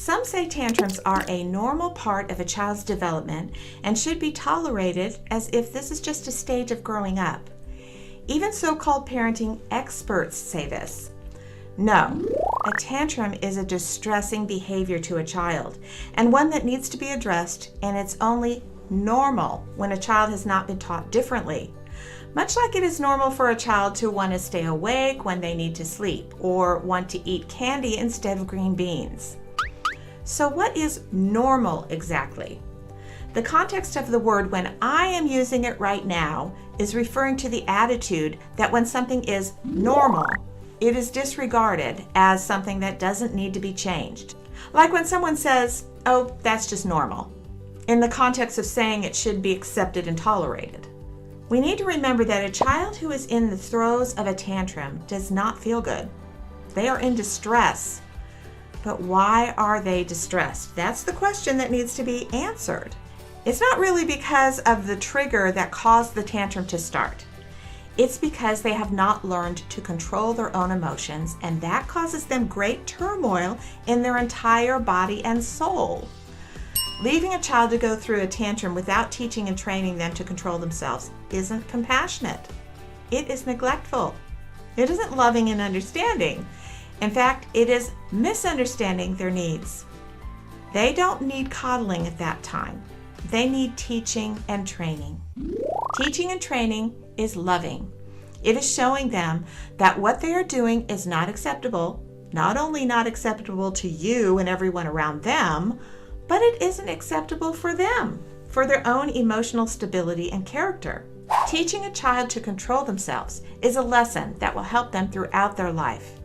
Some say tantrums are a normal part of a child's development and should be tolerated as if this is just a stage of growing up. Even so-called parenting experts say this. No, a tantrum is a distressing behavior to a child and one that needs to be addressed, and it's only normal when a child has not been taught differently. Much like it is normal for a child to want to stay awake when they need to sleep or want to eat candy instead of green beans. So what is normal exactly? The context of the word when I am using it right now is referring to the attitude that when something is normal, it is disregarded as something that doesn't need to be changed. Like when someone says, "Oh, that's just normal," in the context of saying it should be accepted and tolerated. We need to remember that a child who is in the throes of a tantrum does not feel good. They are in distress. But why are they distressed? That's the question that needs to be answered. It's not really because of the trigger that caused the tantrum to start. It's because they have not learned to control their own emotions, and that causes them great turmoil in their entire body and soul. Leaving a child to go through a tantrum without teaching and training them to control themselves isn't compassionate. It is neglectful. It isn't loving and understanding. In fact, it is misunderstanding their needs. They don't need coddling at that time. They need teaching and training. Teaching and training is loving. It is showing them that what they are doing is not acceptable, not only not acceptable to you and everyone around them, but it isn't acceptable for them, for their own emotional stability and character. Teaching a child to control themselves is a lesson that will help them throughout their life.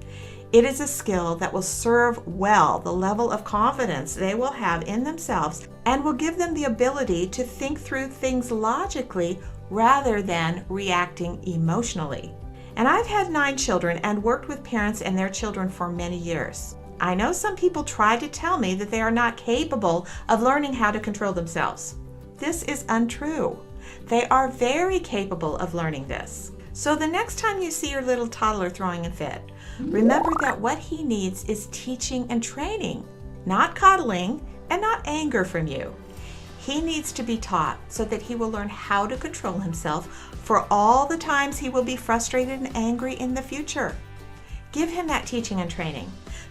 It is a skill that will serve well the level of confidence they will have in themselves and will give them the ability to think through things logically rather than reacting emotionally. And I've had 9 children and worked with parents and their children for many years. I know some people try to tell me that they are not capable of learning how to control themselves. This is untrue. They are very capable of learning this. So the next time you see your little toddler throwing a fit, remember that what he needs is teaching and training, not coddling and not anger from you. He needs to be taught so that he will learn how to control himself for all the times he will be frustrated and angry in the future. Give him that teaching and training.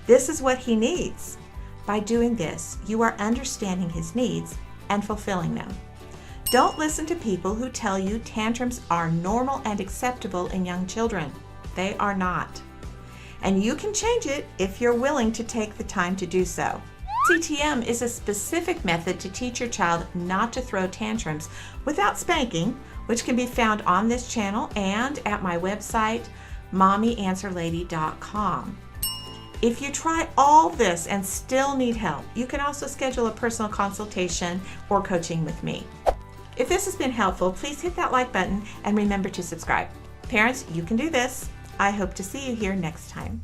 This is what he needs. By doing this, you are understanding his needs and fulfilling them. Don't listen to people who tell you tantrums are normal and acceptable in young children. They are not. And you can change it if you're willing to take the time to do so. CTM is a specific method to teach your child not to throw tantrums without spanking, which can be found on this channel and at my website, mommyanswerlady.com. If you try all this and still need help, you can also schedule a personal consultation or coaching with me. If this has been helpful, please hit that like button and remember to subscribe. Parents, you can do this. I hope to see you here next time.